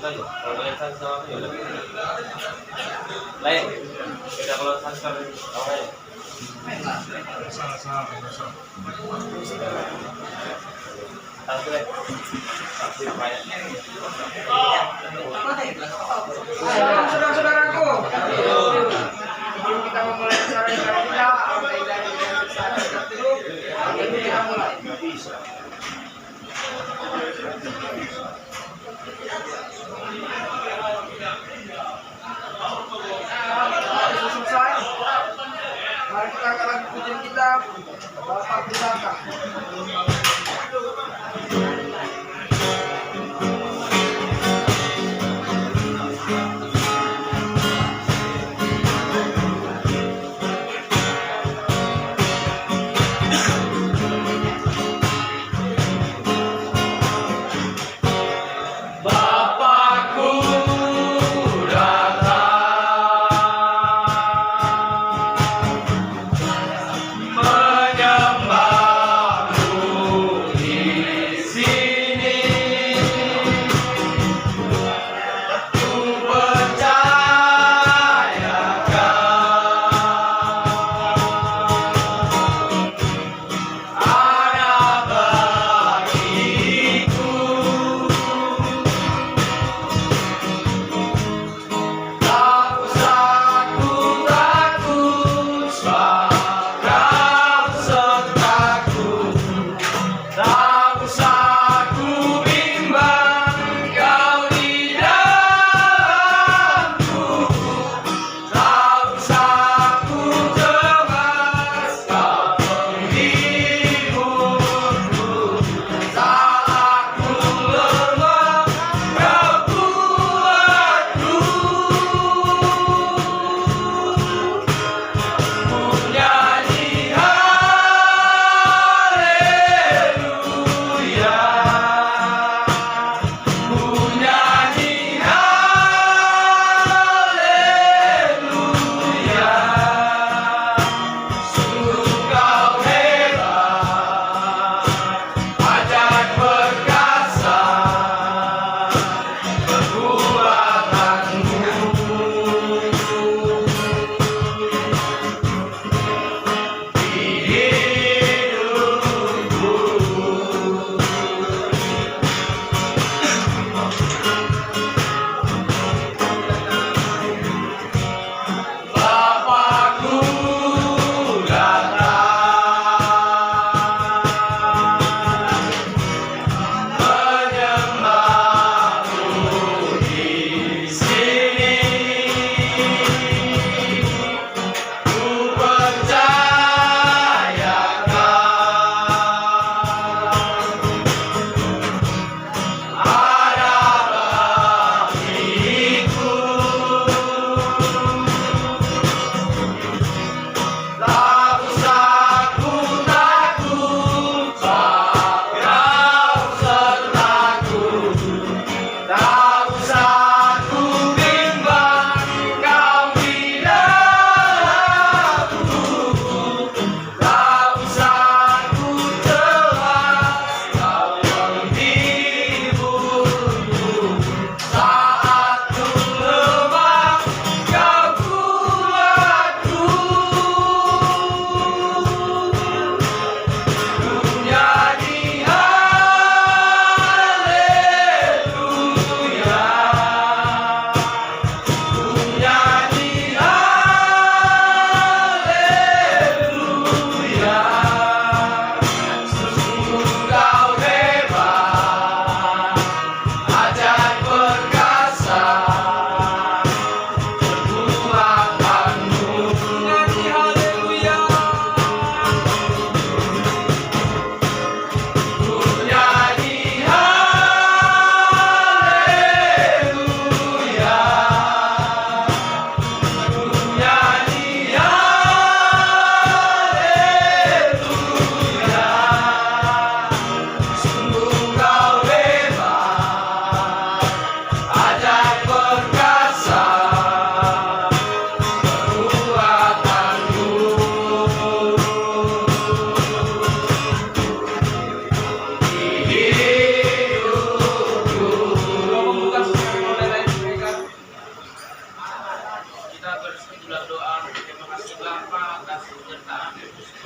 kan kalau insan sama aku ya lebih lain beda kalau transfer apa ya transfer transfer banyak Saudara-saudaraku, sebelum kita memulai acara kita, dari sahabat dulu, kita mulai. Selesai. Mari kita akan pujian kita Bapak di belakang.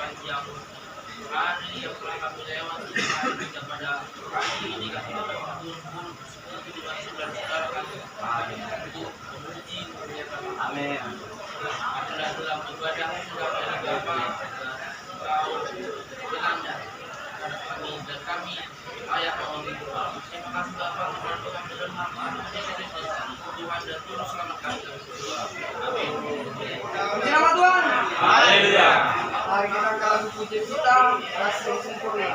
sepanjang hari yang telah kami lewati hari kepada hari ini kami berkumpul di masjid dan saudara kami untuk memuji memuliakan Amin. adalah dalam ibadah sedang agama kau beranda kami dan kami layak mengambil doa. Terima kasih Bapa membantu kami dan Tuhan dan turun selamat kami. Amin. Puji nama Tuhan. Haleluya. Mari kita akan puji kita kasih sempurna.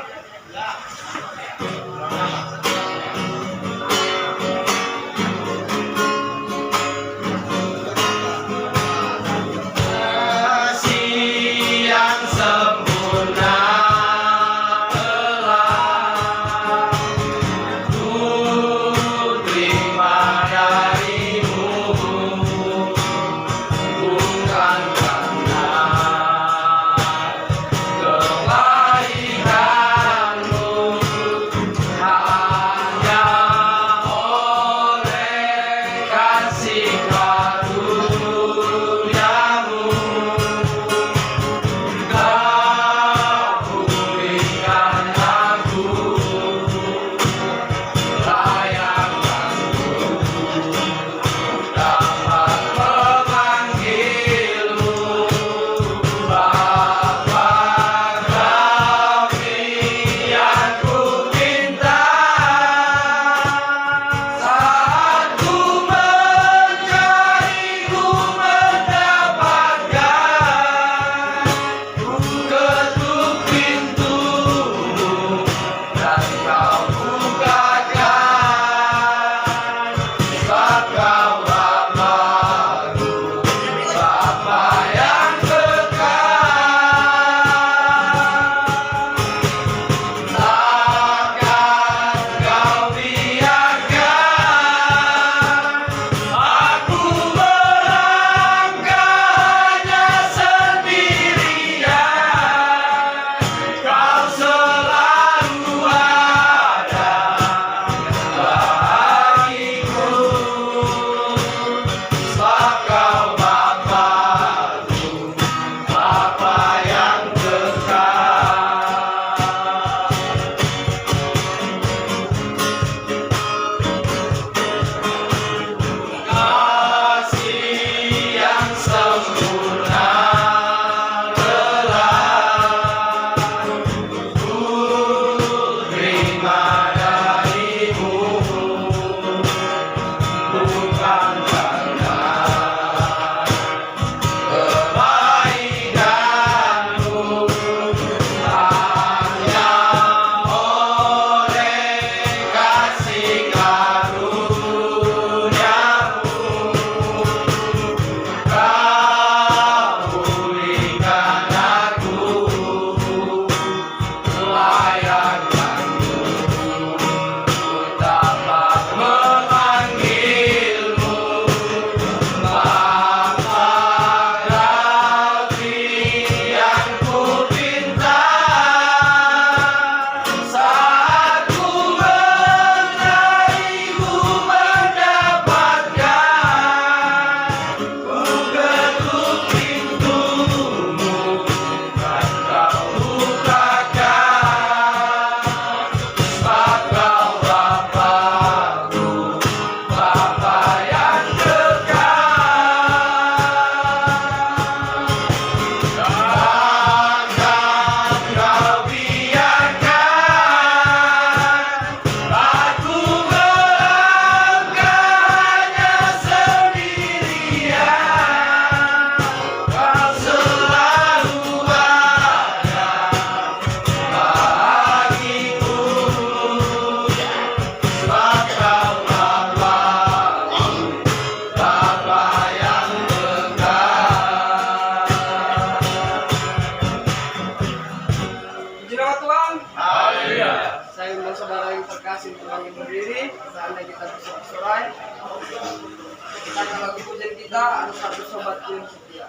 berdiri, seandainya kita bisa bersorai, kita akan lagu pujian kita ada satu sobat yang setia.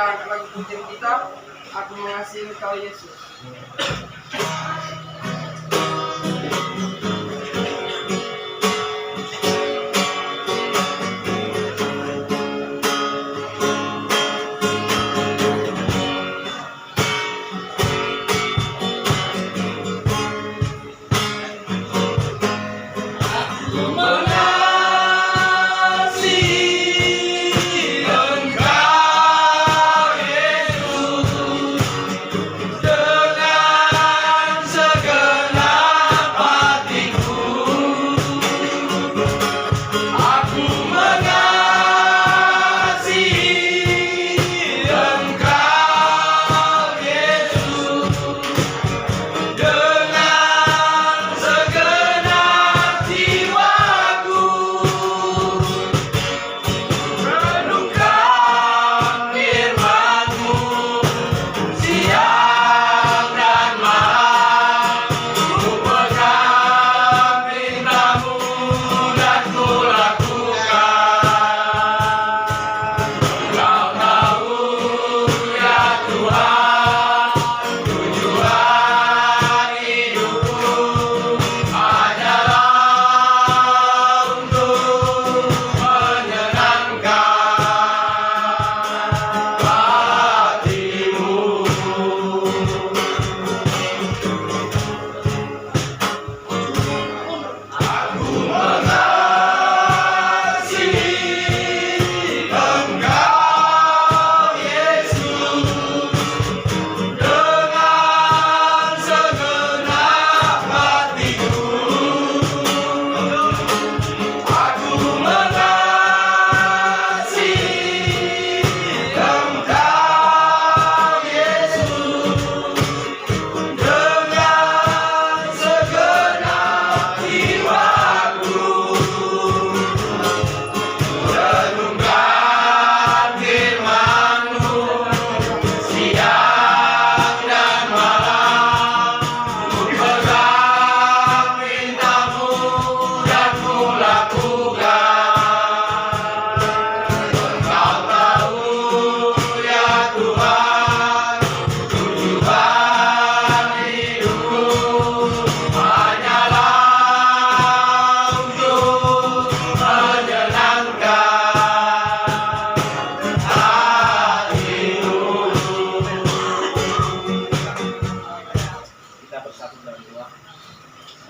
dan lagi pujian kita, aku mengasihi Engkau Yesus.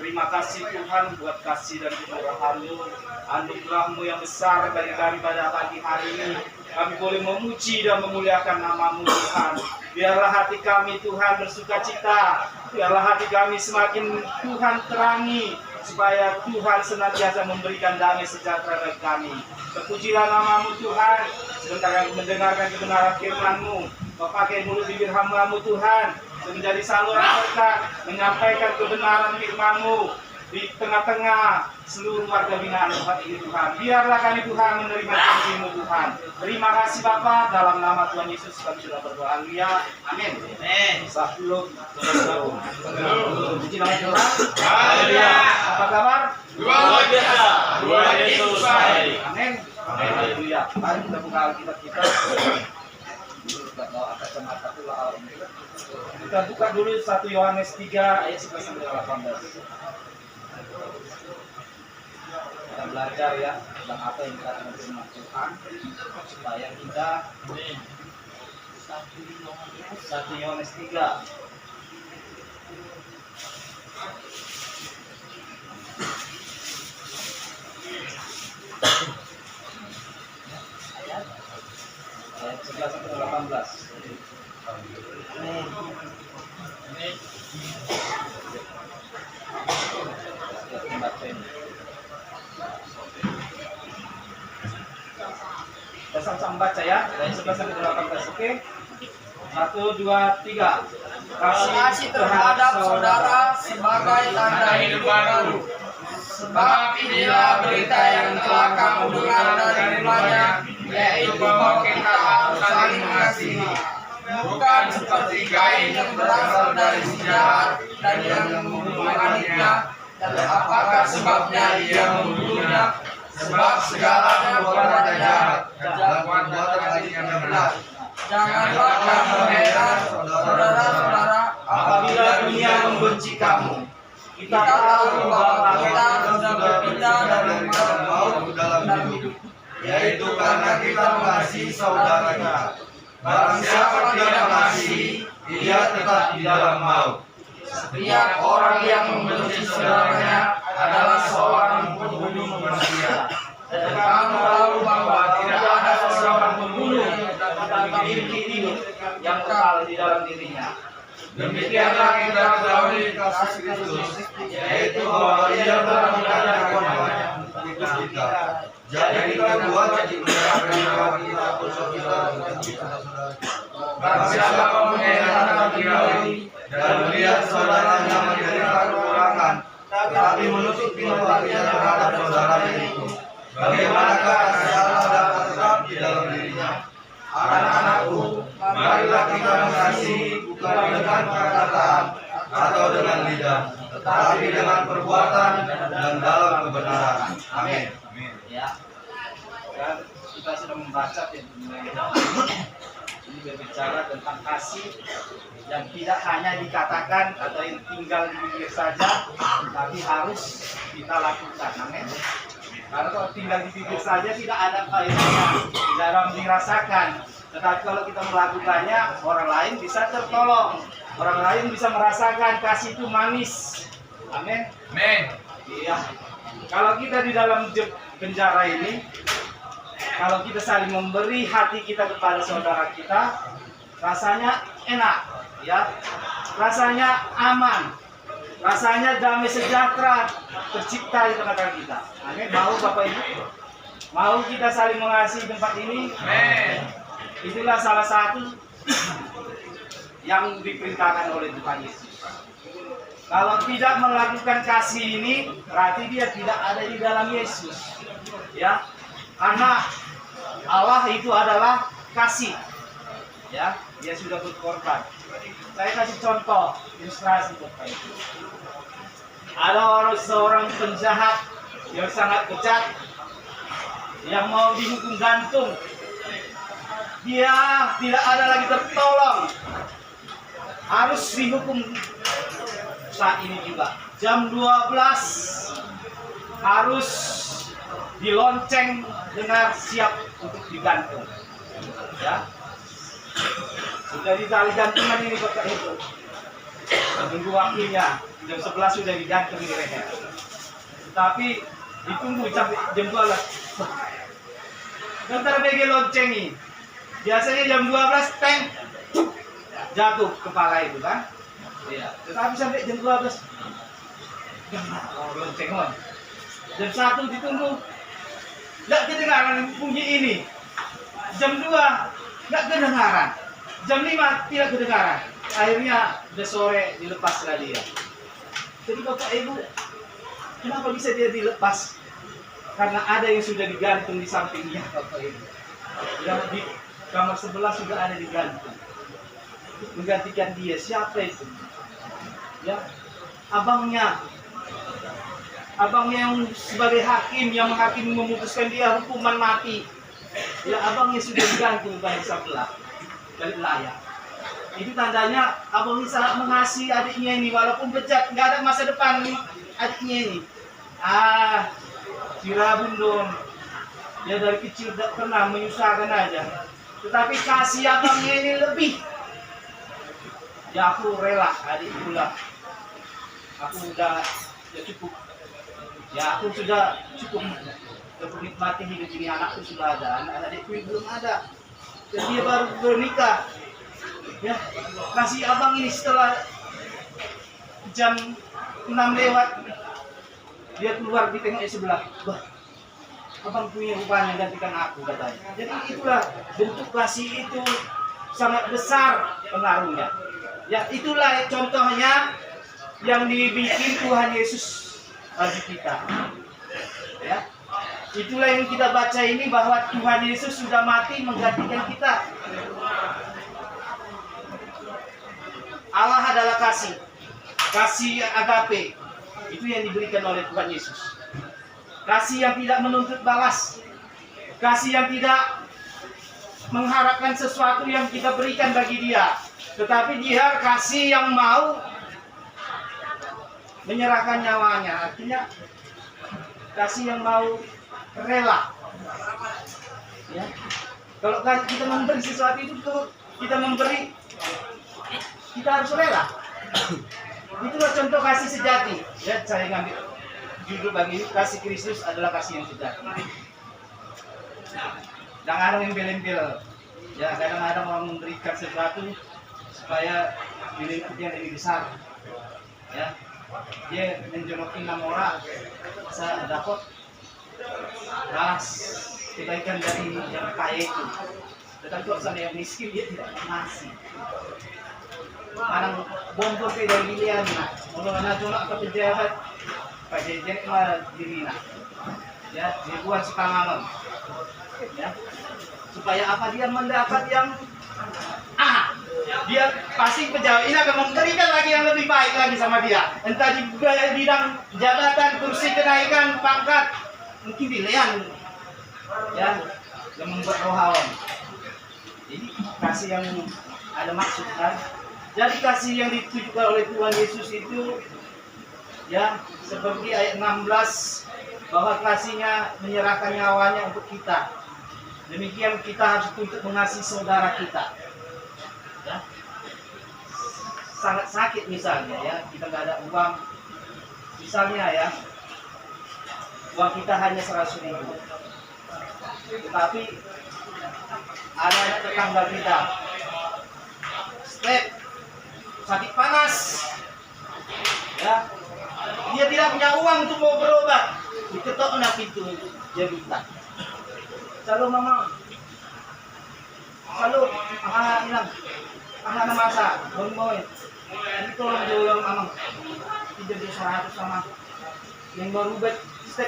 Terima kasih Tuhan buat kasih dan kemurahan-Mu, anugerah-Mu yang besar bagi kami pada pagi hari ini. Kami boleh memuji dan memuliakan nama-Mu Tuhan. Biarlah hati kami Tuhan bersuka cita, biarlah hati kami semakin Tuhan terangi, supaya Tuhan senantiasa memberikan damai sejahtera bagi kami. Terpujilah nama-Mu Tuhan, sebentar kami mendengarkan kebenaran firman-Mu. Pakai mulut bibir hamba-Mu Tuhan, menjadi saluran berkat, menyampaikan kebenaran firman-Mu di tengah-tengah seluruh warga binaan tempat ini Tuhan. Biarlah kami Tuhan menerima janji-Mu Tuhan. Terima kasih Bapa, dalam nama Tuhan Yesus kami sudah berdoa. Haleluya. Amin. Amin. Sahluk. Puji nama Tuhan. Haleluya. Apa kabar? Luar biasa. Luar Yesus baik. Amin. Haleluya. Mari kita buka Alkitab kita. Kita buka dulu 1 Yohanes 3 ayat 11 sampai 18. Kita belajar ya tentang apa yang dikatakan firman Tuhan supaya kita 1 Yohanes 3 ayat 11 sampai 18. Kita sama-sama baca ya, dari 11 sampai 18. Oke? 1, 2, 3. Kasih terhadap saudara sebagai tanda hidup baru. Sebab inilah berita yang telah kamu dengar dari-Nya, yaitu bahwa kita harus saling mengasihi. Bukan seperti Kain yang berasal dari si jahat dan yang membunuh adiknya. Dan apakah sebabnya ia membunuhnya? Sebab segala perbuatan jahat dan perbuatan adiknya benar. Janganlah kamu heran, saudara-saudara, apabila dunia membenci kamu. kita tahu bahwa kita sudah berpindah dari maut ke dalam hidup, yaitu karena kita mengasihi saudara kita. Barang siapa tidak mengasihi, dia tetap di dalam maut. setiap orang yang membenci saudaranya adalah seorang pembunuh manusia. Dan kamu tahu bahwa tidak ada seorang pembunuh Tetapi memiliki hidup yang kekal di dalam dirinya. Demikianlah kita ketahui kasih Kristus, yaitu bahwa Ia telah menyatakan namanya untuk kita. Jadi kita buat jadi kita kita barang siapa mengenal diri dan melihat saudaranya menderita kekurangan, tetapi menutup pintu hatinya terhadap saudaranya itu, bagaimanakah kasih Allah dapat tetap di dalam dirinya? Anak-anakku, marilah kita mengasihi bukan dengan perkataan atau dengan lidah, tetapi dengan perbuatan dan dalam kebenaran. Amin. Ya, kan kita sudah membaca ini berbicara tentang kasih yang tidak hanya dikatakan atau yang tinggal di bibir saja, tapi harus kita lakukan. Amin. Karena kalau tinggal di bibir saja tidak ada faedahnya, tidak ada dirasakan. Tetapi kalau kita melakukannya, orang lain bisa tertolong, orang lain bisa merasakan kasih itu manis. Amin. Amin. Iya. Kalau kita di dalam penjara ini, kalau kita saling memberi hati kita kepada saudara kita, rasanya enak, ya, rasanya aman, rasanya damai sejahtera tercipta di tengah-tengah kita. Amin. Mau Bapak Ibu? Mau kita saling mengasihi tempat ini? Amin. Itulah salah satu yang diperintahkan oleh Tuhan Yesus. Kalau tidak melakukan kasih ini, berarti dia tidak ada di dalam Yesus. Ya, karena Allah itu adalah kasih. Ya, dia sudah berkorban. Saya kasih contoh ilustrasi Bapak Ibu. Ada seorang penjahat yang sangat bejat yang mau dihukum gantung. Dia tidak ada lagi tertolong, harus dihukum saat ini juga. Jam 12 harus dilonceng dengan siap untuk digantung. Ya, sudah ditali gantungan ini Bapak Ibu. Tunggu waktunya, jam 11 sudah digantung di leher. Tapi ditunggu sampai jam 12. Bentar bagi loncengi. Biasanya jam 12 teng jatuh kepala itu kan. Iya. Tetapi sampai jam 12 loncengon. Jam 1 ditunggu. Enggak kedengaran bunyi ini. Jam 2 enggak kedengaran. Jam 5 tidak kedengaran. Akhirnya udah sore dilepaslah dia. Jadi Bapak Ibu, kenapa bisa dia dilepas? Karena ada yang sudah digantung di sampingnya Bapak Ibu. Yang di kamar sebelah sudah ada digantung. Menggantikan dia. Siapa itu? Ya, abangnya yang sebagai hakim yang menghakimi memutuskan dia hukuman mati. Ya, abangnya sudah digantung di sebelah dari layak. Itu tandanya abangnya sangat mengasihi adiknya ini walaupun bejat, nggak ada masa depan adiknya ini. Si Rabun dong. Dia dari kecil tidak pernah menyusahkan aja. Tetapi kasih abangnya ini lebih. Ya aku rela adik itulah. Aku udah ya cukup. Ya aku sudah cukup untuk menikmati hidup ini. Anakku sudah ada, anak-adikku belum ada. Dan dia baru bernikah. Ya, kasih abang ini setelah jam 6 lewat dia keluar di tengok sebelah. Bah, abang punya rupanya gantikan aku katanya. Jadi itulah bentuk kasih itu sangat besar pengaruhnya. Ya itulah contohnya yang dibikin Tuhan Yesus bagi kita. Ya, itulah yang kita baca ini bahwa Tuhan Yesus sudah mati menggantikan kita. Allah adalah kasih, kasih agape. Itu yang diberikan oleh Tuhan Yesus. Kasih yang tidak menuntut balas, kasih yang tidak mengharapkan sesuatu yang kita berikan bagi dia, tetapi dia kasih yang mau menyerahkan nyawanya. Artinya kasih yang mau rela. Ya. Kalau kita memberi sesuatu itu, kita memberi, kita harus rela. Itulah contoh kasih sejati. Ya, saya ngambil judul bagi ini, kasih Kristus adalah kasih yang sejati. Jangan ada yang embel-embel. Ya, kadang-kadang orang memberikan sesuatu supaya diliputnya lebih besar. Ya, dia menjenokin 6 orang, saya dapat ras kebaikan dari yang kaya itu. Tetapi kalau sana yang miskin dia tidak ngasih. Kadang bontor ke dari pilihan, kalau anak cuma ke pejabat, pak jejen mah diri nak. Ya, ribuan sepangalan. Ya, supaya apa, dia mendapat yang dia pasti pejabat ini akan memberikan lagi yang lebih baik lagi sama dia, entah di bidang jabatan, kursi, kenaikan, pangkat, mungkin pilihan, ya, yang membuat rohawan. Jadi kasih yang ada maksud kan. Jadi kasih yang ditujukan oleh Tuhan Yesus itu, ya, seperti ayat 16, bahwa kasihnya menyerahkan nyawanya untuk kita. Demikian kita harus untuk mengasihi saudara kita. Ya. Sangat sakit misalnya, ya, kita nggak ada uang, misalnya ya, uang kita hanya 100.000, tetapi ada tetangga kita, step sakit panas, ya, dia tidak punya uang untuk mau berobat, diketok pintu jeritan. Selalu mama, selalu hilang, anak masa, boy, ini tolong jual mama, tidak bisa 100 sama, yang baru bet, step,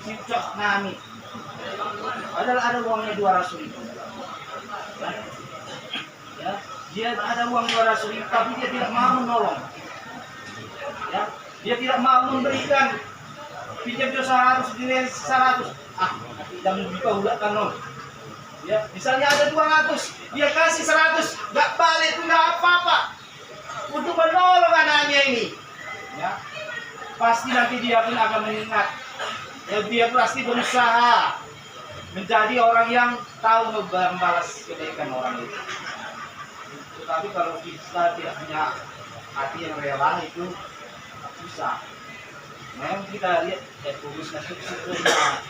cicok nami, ada uangnya 200.000, ya, dia ada uang 200.000, tapi dia tidak mau menolong, ya, dia tidak mau memberikan, pinjam 100, nilai 100, jangan buka ulakan non. Ya, misalnya ada 200, dia kasih 100, nggak balik itu nggak apa-apa untuk menolong anaknya ini. Ya, pasti nanti dia pun akan mengingat. Ya, dia pasti berusaha menjadi orang yang tahu membalas kebaikan orang itu. Tetapi kalau kita tidak punya hati yang rela itu susah. Memang kita lihat fokus nasib sebelumnya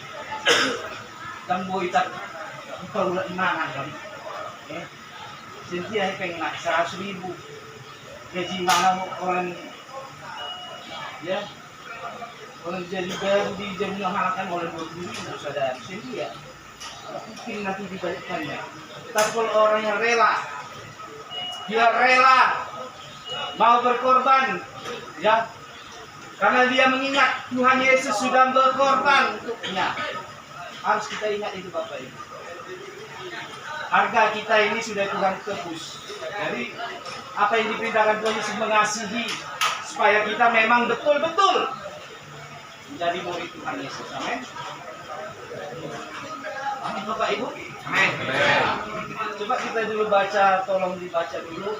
dan boy tak ulah imangan kan, Cynthia pengen nak 100.000 gaji mana orang, ya, orang jadi baru di jam mengharapkan oleh 20.000 saudara Cynthia, mungkin nanti dibalikkannya. Tapi kalau orang yang rela, dia rela mau berkorban, ya, karena dia mengingat Tuhan Yesus sudah berkorban untuknya. Harus kita ingat itu Bapak Ibu. Harga kita ini sudah Tuhan tebus. Jadi apa yang diperintahkan Tuhan Yesus mengasihi, supaya kita memang betul-betul menjadi murid Tuhan Yesus. Amin. Amin Bapak Ibu. Amin. Coba kita dulu baca, tolong dibaca dulu.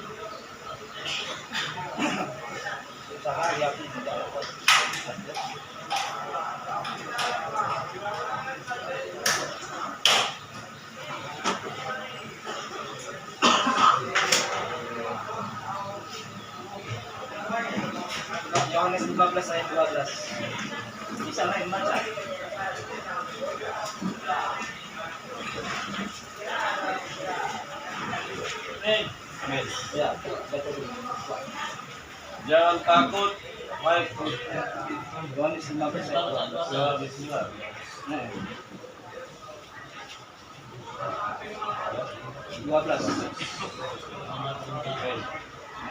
Usaha yang tidak dapat. Yohanes 15 ayat 12. Bisa lain baca. Amin. Ya, baca dulu. Jangan takut, hai Yohanes 15 ayat 12. Bismillah. Nah. 12.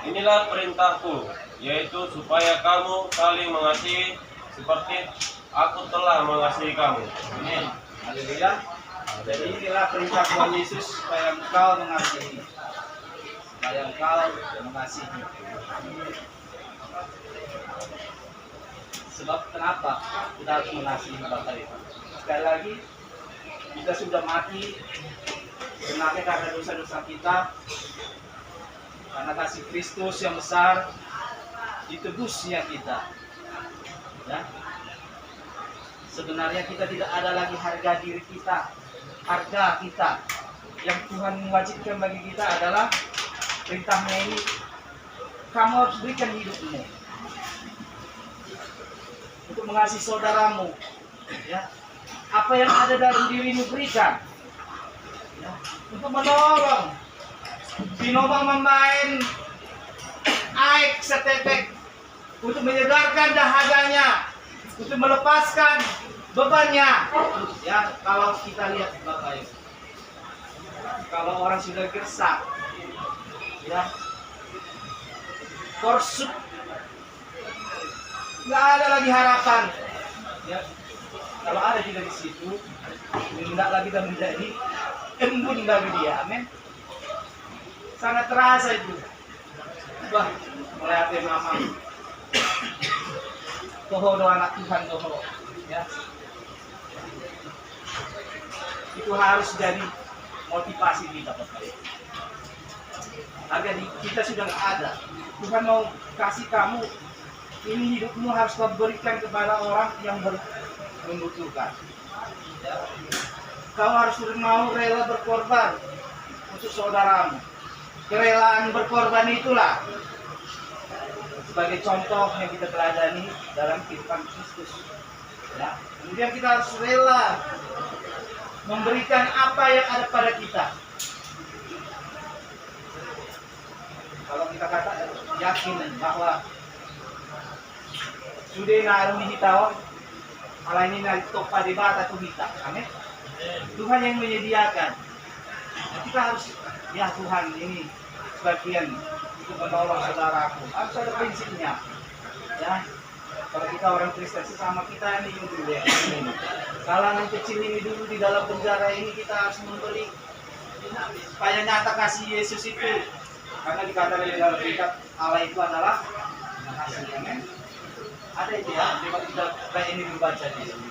Inilah perintahku, yaitu supaya kamu saling mengasihi seperti aku telah mengasihi kamu. Amin. Haleluya. Jadi inilah perintah Tuhan Yesus, supaya engkau mengasihi. Supaya engkau mengasihi. Sebab kenapa kita harus mengasihi Bapak Ibu? Sekali lagi, kita sudah mati Sebenarnya karena dosa-dosa kita, karena kasih Kristus yang besar, ditebusnya kita. Ya. Sebenarnya kita tidak ada lagi harga diri kita. Harga kita yang Tuhan mewajibkan bagi kita adalah perintahnya ini, kamu harus berikan hidupmu untuk mengasihi saudaramu. Ya. Apa yang ada dalam dirimu berikan. Ya. Untuk menolong. Pinobang memain aik setepek untuk menyegarkan dahaganya, untuk melepaskan bebannya. Ya, kalau kita lihat Bapak Ibu, kalau orang sudah gersang, ya, korsut, nggak ada lagi harapan. Ya, kalau ada kita di situ, tidak lagi kita menjadi embun bagi dia. Amin. Sangat terasa itu. Wah, mulai hati mama. Doho anak Tuhan doho. Ya. Itu harus jadi motivasi kita, Bapak. Harga kita sudah nggak ada. Tuhan mau kasih kamu, ini hidupmu harus kau berikan kepada orang yang membutuhkan. Ya. Kau harus mau rela berkorban untuk saudaramu. Kerelaan berkorban itulah sebagai contoh yang kita teladani dalam kehidupan Kristus. Ya. Kemudian kita harus rela memberikan apa yang ada pada kita. Kalau kita kata yakin bahwa sudah naruh di tahun, malah ini naik topa di bata tuh kita. Amin. Tuhan yang menyediakan. Kita harus, ya Tuhan, ini sebagian untuk menolong saudaraku. Harus ada prinsipnya. Ya, kalau kita orang Kristen sesama kita ini dulu ya. Kalangan kecil ini dulu di dalam penjara ini kita harus memberi supaya nyata kasih Yesus itu. Karena dikatakan di dalam kitab Allah itu adalah kasih. Amin. Ada itu ya, coba kita kayak ini dibaca di sini.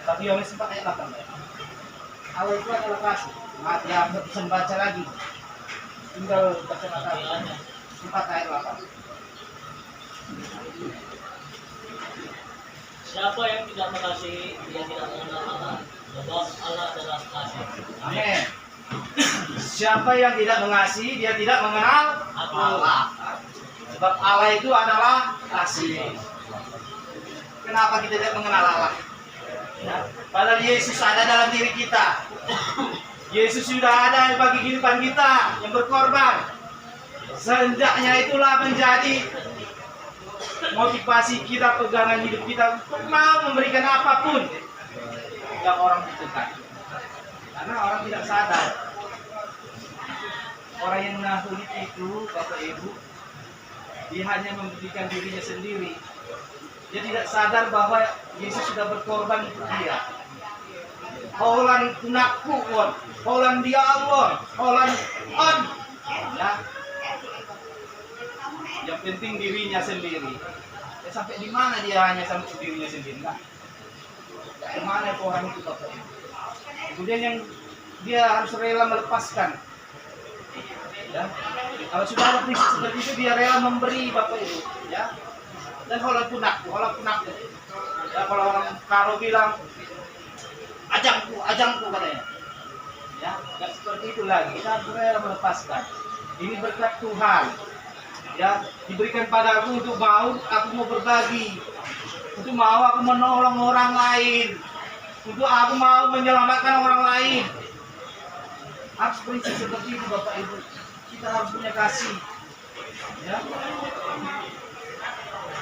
Tapi Yohanes 4 ayat 8. Allah itu adalah kasih. Ya, bisa baca lagi. Tinggal baca kata-katanya. 4 ayat 8. Siapa yang tidak mengasihi, dia tidak mengenal Allah. Sebab Allah adalah kasih. Amin. Siapa yang tidak mengasihi, dia tidak mengenal Allah. Sebab Allah itu adalah kasih. Kenapa kita tidak mengenal Allah? Ya, padahal Yesus ada dalam diri kita. Yesus sudah ada bagi kehidupan kita yang berkorban. Sehendaknya itulah menjadi motivasi kita, pegangan hidup kita untuk mau memberikan apapun yang orang butuhkan. Karena orang tidak sadar. Orang yang menahulik itu, Bapak Ibu, dia hanya memberikan dirinya sendiri. Dia tidak sadar bahwa Yesus sudah berkorban untuk dia. Holan kunakku on, holan dialog, holan on. Ya. Yang penting dirinya sendiri. Ya, sampai di mana dia hanya sampai dirinya sendiri? Nah, kemana Tuhan itu Bapak Ibu? Kemudian yang dia harus rela melepaskan. Ya. Kalau sudah ada prinsip seperti itu, dia rela memberi Bapak Ibu. Ya. Dan holan kunakku. Ya, kalau orang Karo bilang ajangku katanya. Ya, nggak seperti itu lagi. Kita harus rela melepaskan. Ini berkat Tuhan. Ya, diberikan padaku untuk mau aku mau berbagi. Untuk mau aku menolong orang lain. Untuk aku mau menyelamatkan orang lain. Harus prinsip seperti itu Bapak Ibu. Kita harus punya kasih. Ya.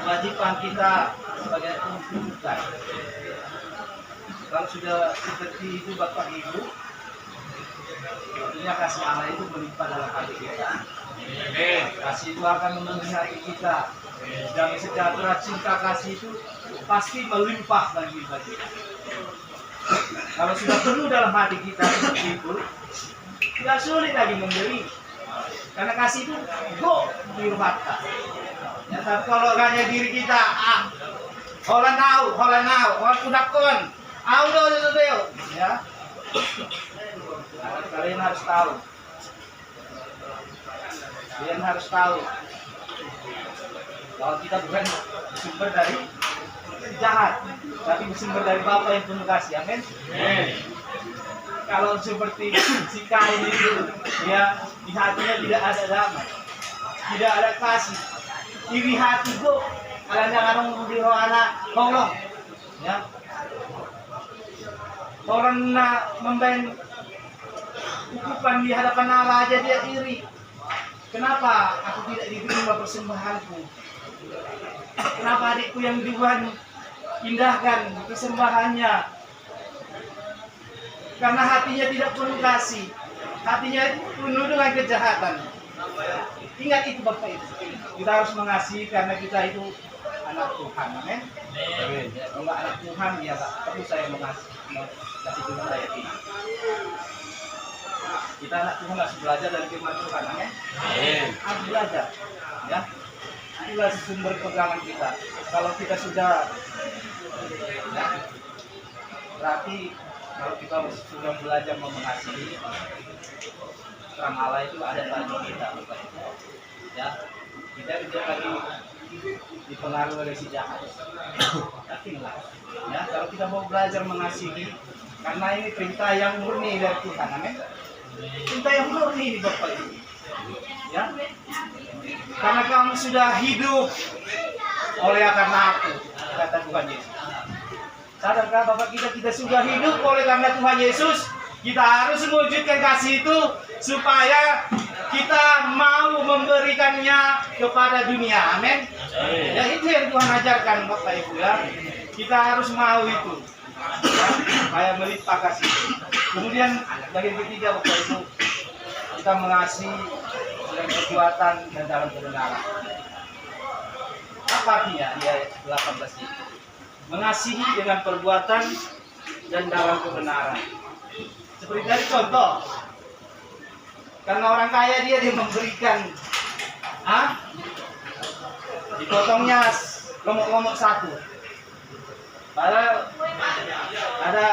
Kewajiban kita sebagai pembukaan. Kalau sudah seperti itu Bapak Ibu, tentunya kasih Allah itu melimpah dalam hati kita. Kasih itu akan memenuhi hati kita. Dan sejahtera cinta kasih itu pasti melimpah bagi kita. Kalau sudah penuh dalam hati kita seperti itu, tidak sulit lagi memberi. Karena kasih itu go dirubahkan. Ya, tapi kalau hanya diri kita, holan kudak kon, do, ya. Kalian harus tahu. Kalian harus tahu bahwa kita bukan sumber dari jahat, tapi bersumber dari Bapa yang penuh kasih. Amin. Kalau seperti si Kain itu, ya di hatinya tidak ada damai, tidak ada kasih. Iri hati go, kalau jangan ngomong di roh anak, tolong, ya. Orang nak membayar ukupan di hadapan Allah aja dia iri. Kenapa aku tidak diterima persembahanku? Kenapa adikku yang Tuhan indahkan persembahannya? Karena hatinya tidak penuh kasih, hatinya penuh dengan kejahatan. Ingat itu Bapak Ibu, kita harus mengasihi karena kita itu anak Tuhan. Amin. Kalau nggak anak Tuhan ya nggak perlu saya mengasihi, kasih Tuhan saya ini. Kita anak Tuhan harus belajar dari firman Tuhan. Amin. Harus belajar, ya. Itulah sumber pegangan kita. Kalau kita sudah, ya, berarti kalau kita sudah belajar mengasihi, terang Allah itu ada pada kita, ya. Kita tidak lagi dipengaruhi oleh si jahat. Yakinlah, ya. Kalau kita mau belajar mengasihi, karena ini perintah yang murni dari Tuhan, amin. Perintah yang murni ini Bapak Ibu, ya. Karena kamu sudah hidup oleh karena aku, kata Tuhan Yesus. Sadarkah Bapak kita sudah hidup oleh karena Tuhan Yesus? Kita harus mewujudkan kasih itu supaya kita mau memberikannya kepada dunia. Amin. Ya itu yang Tuhan ajarkan Bapak Ibu, ya. Kita harus mau itu, ya, supaya melimpah kasih. Kemudian bagian ketiga Bapak Ibu, kita mengasihi dengan perbuatan dan dalam kebenaran. Apa artinya di ayat 18 ini? Mengasihi dengan perbuatan dan dalam kebenaran. Seperti dari contoh, karena orang kaya dia memberikan, dipotongnya lomok-lomok satu. Padahal ada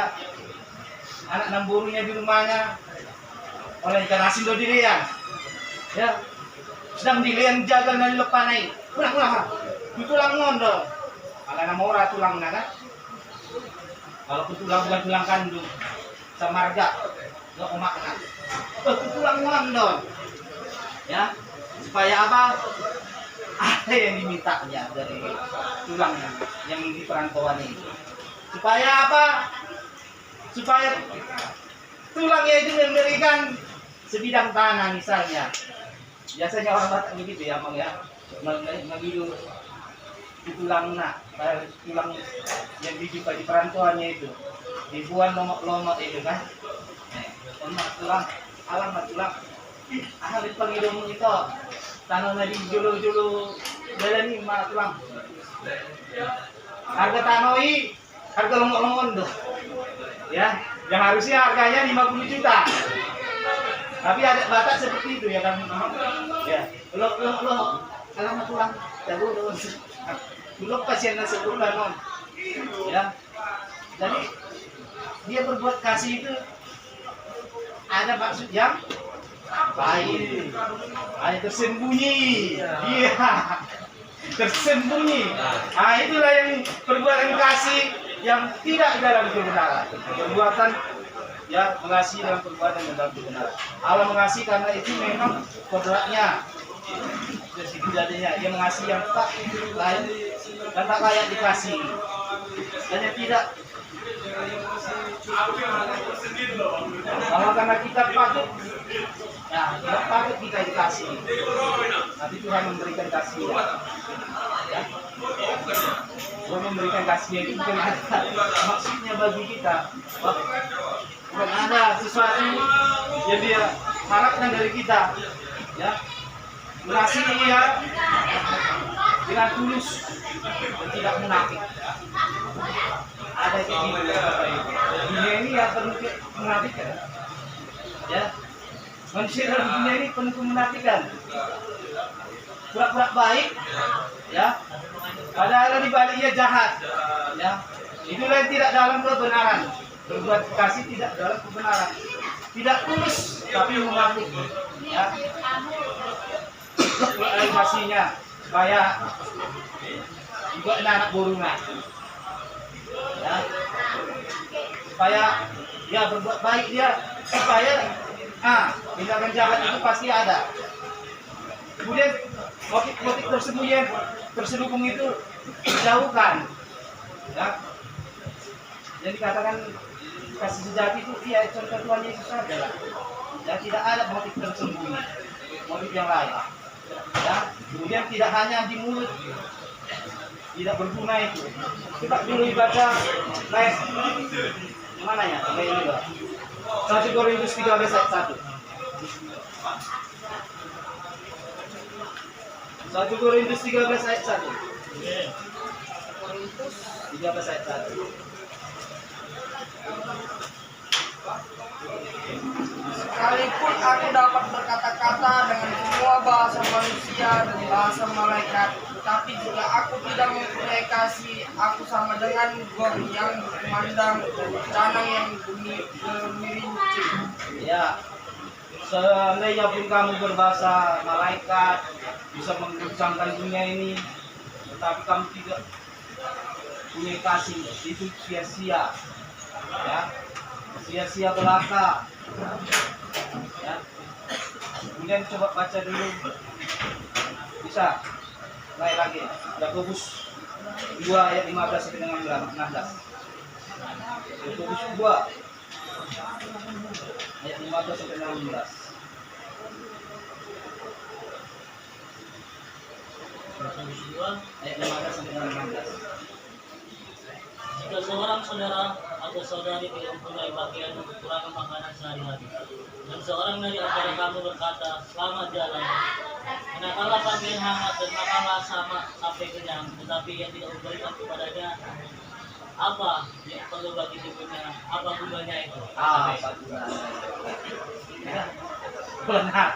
anak namburunya di rumahnya, oleh ikan asin do dilian, ya, sedang dilian jaga dan lepanai, pulang, tulang ngondo, ala nama orang tulang naga, walaupun tulang bukan tulang kandung, samarga, nggak makna, tulang ngondo, ya, supaya apa? Ada yang dimintanya dari tulangnya yang di perantauan ini, supaya apa? Supaya tulangnya itu memberikan sebidang tanah misalnya. Biasanya orang Batak begitu ya, Bang ya. Mengilu tulangnya, tulang yang dijumpai di perantauannya itu. Dibuat lomok-lomok itu kan. Tulang, alamat tulang. Ahli pengilmu itu tanahnya di julu-julu jalani mana tulang. Harga tanoi, harga lomok-lomok tuh. Ya, yang harusnya harganya 50 juta. Tapi ada Batak seperti itu ya kan. Ya, lo alamat tulang. Dulu pasiennya sebulan non. Ya. Jadi dia berbuat kasih itu ada maksud yang baik. Ada tersembunyi. Iya. Tersembunyi. Nah, itulah yang perbuatan kasih yang tidak dalam kebenaran. Perbuatan ya mengasihi dalam perbuatan dan dalam kebenaran. Allah mengasihi karena itu memang kodratnya. Sejatinya dia mengasihi yang tak lain dan tak layak dikasih. Dan yang tidak. Kalau karena kita patut, ya tidak patut kita dikasih. Nanti Tuhan memberikan kasih. Ya. Tuhan memberikan kasih itu bukan ada maksudnya bagi kita. Bukan ada sesuatu yang dia harapkan dari kita. Ya. Mengasihi dia dengan tulus dan tidak munafik. Ada di dunia ini ya penuh kemunafikan. Ya. Manusia dalam dunia ini penuh kemunafikan. Pura-pura baik, ya. Padahal di baliknya jahat, ya. Itulah yang tidak dalam kebenaran. Berbuat kasih tidak dalam kebenaran. tidak tulus tapi mengaku, ya, kasihnya supaya juga anak burungan, ya, supaya ya berbuat baik dia, supaya tindakan jahat itu pasti ada. Kemudian motif tersembunyi terselubung itu dijauhkan, ya. Yang dikatakan kasih sejati itu iya contoh Tuhan Yesus saja lah. Ya, tidak ada motif tersembunyi, motif yang lain. Ya, kemudian tidak hanya di mulut, tidak berguna itu. Coba dulu baca ayat mana ya? Ayat ini lah. 1 Korintus 13 ayat 1. 1 Korintus 13 ayat 1. Korintus 13 ayat 1. Sekalipun aku dapat berkata-kata dengan semua bahasa manusia dan bahasa malaikat, tetapi jika aku tidak mempunyai kasih, aku sama dengan gong yang berkumandang dan canang yang gemerincing. Ya, seandainya pun kamu berbahasa malaikat, bisa mengguncangkan dunia ini, tetapi kamu tidak punya kasih, itu sia-sia. Ya, sia-sia belaka. Ya. Kemudian coba baca dulu, bisa naik lagi. Yakobus 2 ayat 15 sampai dengan 16. Yakobus 2 ayat 15 sampai 16. Ayat 15 sampai dengan 16. Jika seorang saudara atau saudari tidak mempunyai pakaian untuk kekurangan makanan sehari-hari, dan seorang dari antara kamu berkata, selamat jalan, kenakanlah pakaian hangat dan makanlah sama sampai kenyang, tetapi ia tidak memberikan kepadanya apa yang perlu bagi tubuhnya, apa gunanya itu? Apa gunanya? Ya, benar.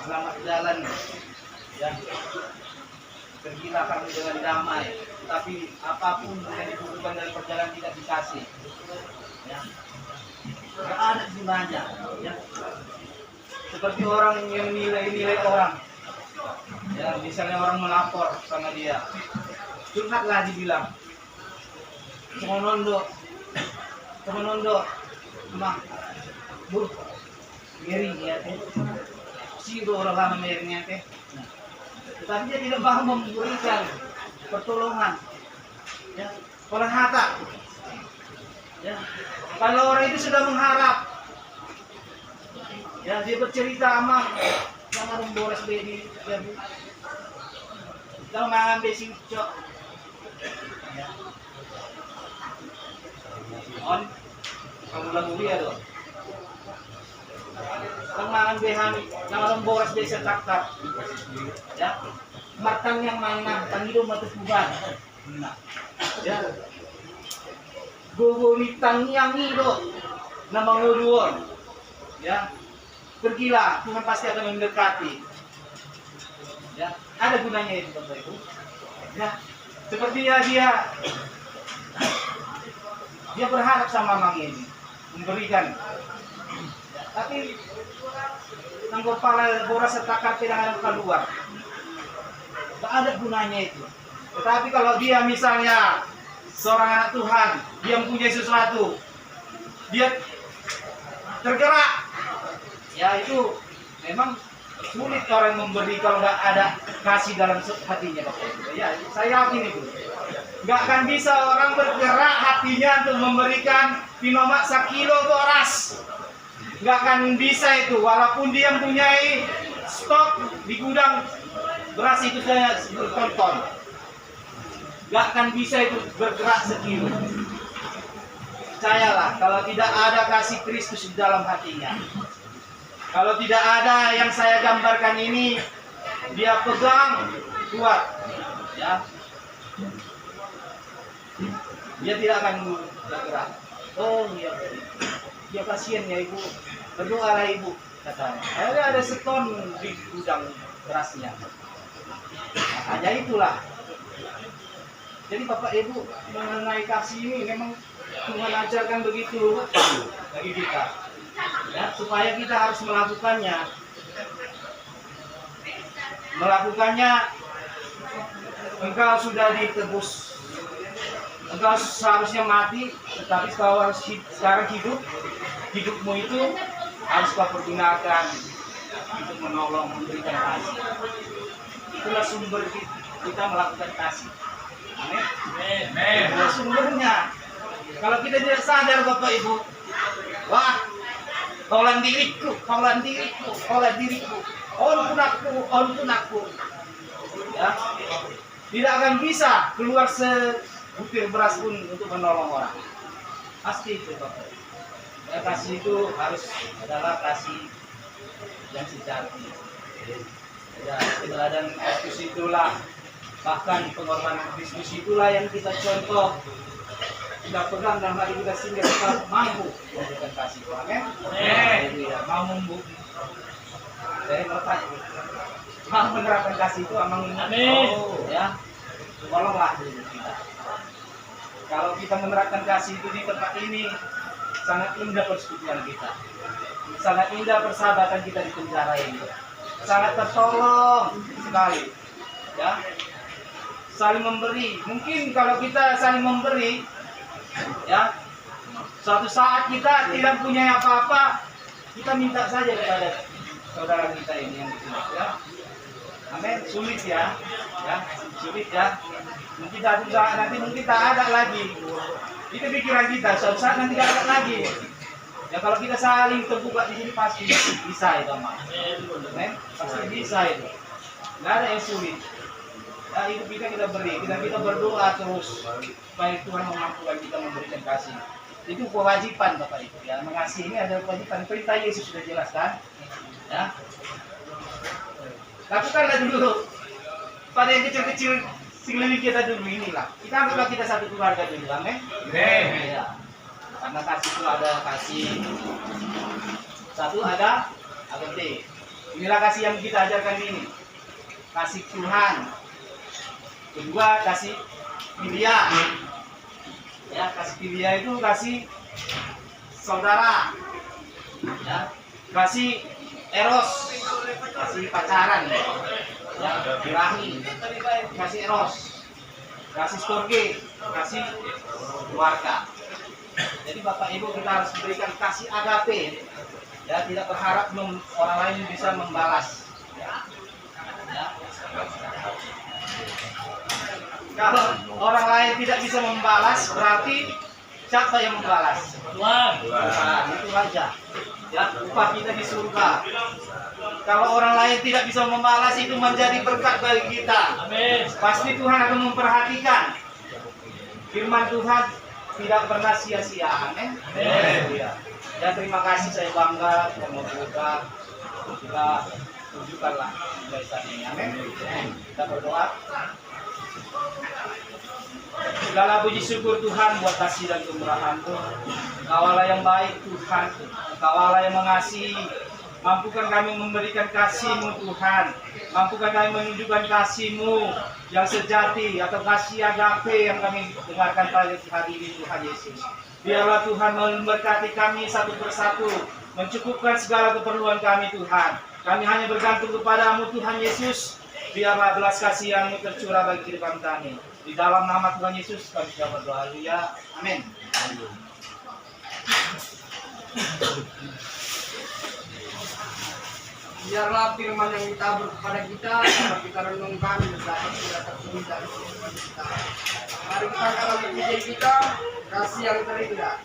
Selamat jalan, ya. Pergilah kamu dengan damai, tapi apapun yang dibutuhkan dari perjalanan tidak dikasih, ya, tidak ada gunanya, ya. Seperti orang yang nilai orang, ya, misalnya orang melapor sama dia, curhatlah dibilang, teman nondo, mah, bu, miring ya teh, si orang lama miringnya teh. Tetapi dia tidak mau memberikan pertolongan, ya, orang hata, ya. Kalau orang itu sudah mengharap, ya, dia bercerita sama Boras Bedi, ya, bu, kita mengambil singcok, ya. On, kamu lagu dia dong. Kemarin behan yang boras desa taktar, ya, matang yang mainan tangido matus buban, ya, gogonitan yang itu nama nguruan, ya, pergilah, Tuhan pasti akan mendekati, ya, ada gunanya itu Bapak Ibu, ya, seperti dia berharap sama Mang ini memberikan. Tapi nang kepala boras setakar tidak keluar, tidak ada gunanya itu. Tetapi kalau dia misalnya seorang anak Tuhan, dia mempunyai sesuatu, dia tergerak, ya itu memang sulit orang memberi kalau nggak ada kasih dalam hatinya, Bapak Ibu. Ya, saya yakin itu. Nggak akan bisa orang bergerak hatinya untuk memberikan pinomak 1 kilo beras. Nggak akan bisa itu, walaupun dia mempunyai stok di gudang beras itu saya bertonton, nggak akan bisa itu bergerak 1 kilo. Percayalah, kalau tidak ada kasih Kristus di dalam hatinya, kalau tidak ada yang saya gambarkan ini, dia pegang kuat, ya, dia tidak akan bergerak. Oh iya, dia kasihan ya ibu, berdoalah ibu, katanya. Ada seton di gudang berasnya. Makanya itulah Jadi Bapak Ibu mengenai kasih ini memang Tuhan ajarkan begitu bagi kita, ya, supaya kita harus melakukannya. Engkau sudah ditebus, engkau seharusnya mati, tetapi kau harus sekarang hidupmu itu harus kau pergunakan untuk menolong, memberikan kasih. Itulah sumber kita melakukan kasih. Amin. Itulah sumbernya. Kalau kita tidak sadar Bapak Ibu, wah, kaulah diriku, on pun aku. Ya, tidak akan bisa keluar sebutir beras pun untuk menolong orang. Pasti itu Bapak. Ya, kasih itu harus adalah kasih yang sejati. Ya, keteladanan Kristus itulah, bahkan pengorbanan Kristus itulah yang kita contoh, kita pegang dalam hati kita sehingga kita mampu memberikan kasih. Amin. Ya, mau menerapkan kasih itu amin. Ya, tolonglah diri kita. Kalau kita menerapkan kasih itu di tempat ini, sangat indah persekutuan kita, sangat indah persahabatan kita di penjara ini, sangat tertolong sekali, ya, saling memberi. Mungkin kalau kita saling memberi, ya, suatu saat kita tidak punya apa-apa, kita minta saja kepada saudara kita ini yang di sini, ya. Amin. Sulit ya, sulit ya. Mungkin satu saat nanti mungkin tak ada lagi. Itu pikiran kita, suatu saat nanti tak ada lagi. Ya kalau kita saling terbuka di sini pasti bisa itu, Mas. Pasti bisa itu. Nggak ada yang sulit. Ya, itu kita beri, kita berdoa terus supaya Tuhan memampukan kita memberikan kasih. Itu kewajiban Bapak Ibu, ya. Mengasihi ini adalah kewajiban. Perintah Yesus sudah jelaskan, ya. Lakukanlah dulu pada yang kecil-kecil sekeliling kita dulu inilah. Kita anggaplah kita satu keluarga dulu, amin. Ya. Karena kasih itu ada kasih satu, ada agape. Inilah kasih yang kita ajarkan ini. Kasih Tuhan. Kedua, kasih filia. Ya, kasih filia itu kasih saudara. Ya, kasih eros, kasih pacaran, ya, birahi, kasih eros, kasih storge, kasih keluarga. Jadi Bapak Ibu kita harus berikan kasih agape, ya, tidak berharap orang lain bisa membalas. Ya. Kalau orang lain tidak bisa membalas, berarti siapa yang membalas? Tuhan. Itu aja. Ya, upah kita di surga. Kalau orang lain tidak bisa membalas, itu menjadi berkat bagi kita. Amin. Pasti Tuhan akan memperhatikan. Firman Tuhan tidak pernah sia-sia. Amin. Ya. Dan terima kasih, saya bangga kita membuka, kita tunjukkanlah mulai saat ini. Amin. Kita berdoa. Segala puji syukur Tuhan buat kasih dan kemurahan-Mu. Engkau yang baik Tuhan, Engkau yang mengasihi. Mampukan kami memberikan kasih-Mu Tuhan. Mampukan kami menunjukkan kasih-Mu yang sejati atau kasih agape yang kami dengarkan pada hari ini Tuhan Yesus. Biarlah Tuhan memberkati kami satu persatu, mencukupkan segala keperluan kami Tuhan. Kami hanya bergantung kepada-Mu Tuhan Yesus. Biarlah belas kasihan-Mu tercurah bagi kehidupan kami. Di dalam nama Tuhan Yesus kami sudah berdoa. Haleluya. Amin. Biarlah firman yang ditabur kepada kita, dapat kita renungkan, dapat kita tertulis dari firman kita. Mari kita angkat pujian kita, kasih yang terindah.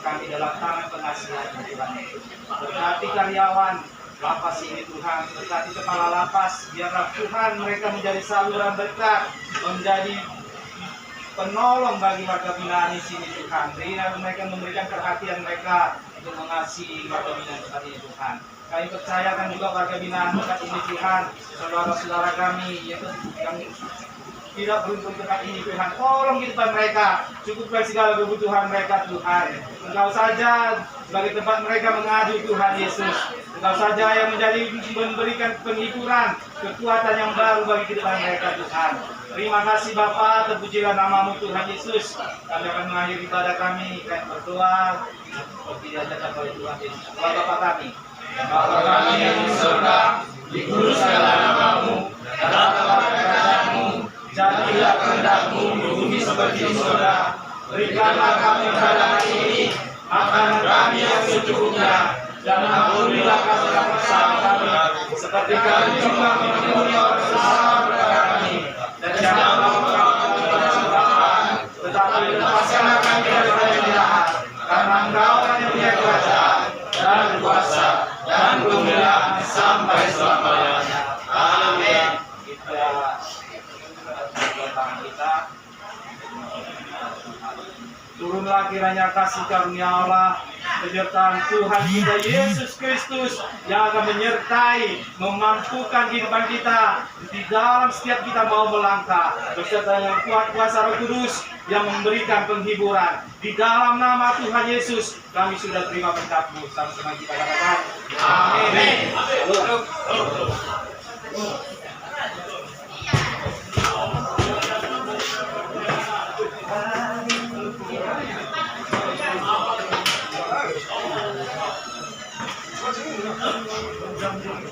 kami dalam tangan pengasihan Tuhan. Berkati karyawan lapas ini Tuhan, berkati kepala lapas, biarlah Tuhan mereka menjadi saluran berkat, menjadi penolong bagi warga binaan di sini Tuhan. Berilah mereka memberikan perhatian mereka untuk mengasihi warga binaan saat ini Tuhan. Kami percayakan juga warga binaan saat ini Tuhan, saudara-saudara kami yang tidak beruntung tempat ini Tuhan. Tolong kehidupan mereka, cukupkan segala kebutuhan mereka Tuhan. Engkau saja sebagai tempat mereka mengadu Tuhan Yesus. Engkau saja yang memberikan penghiburan, kekuatan yang baru bagi kehidupan mereka Tuhan. Terima kasih Bapa, terpujilah namamu Tuhan Yesus. Kami akan mengakhiri ibadah kami, kami berdoa seperti diajarkan oleh Tuhan Yesus. Bapa kami, Bapa kami yang di surga, dikuduskanlah namamu, datanglah kerajaanmu, jadilah kehendakmu di bumi seperti di surga. Berikanlah kami pada hari ini makanan kami yang secukupnya, dan ampunilah kesalahan kami, seperti kami juga mengampuni orang bersalah kepada kami. Dan janganlah kami pada cobaan, tetapi lepaskanlah kami daripada yang jahat. Karena Engkau yang punya kerajaan dan kuasa dan kemuliaan sampai selamanya. Amin. Kita turunlah kiranya kasih karunia Allah, penyertaan Tuhan kita Yesus Kristus yang akan menyertai, memampukan kehidupan kita di dalam setiap kita mau melangkah, beserta dengan kuat kuasa Roh Kudus yang memberikan penghiburan. Di dalam nama Tuhan Yesus kami sudah terima berkat-Mu. Sama-sama kita katakan amin. Amin.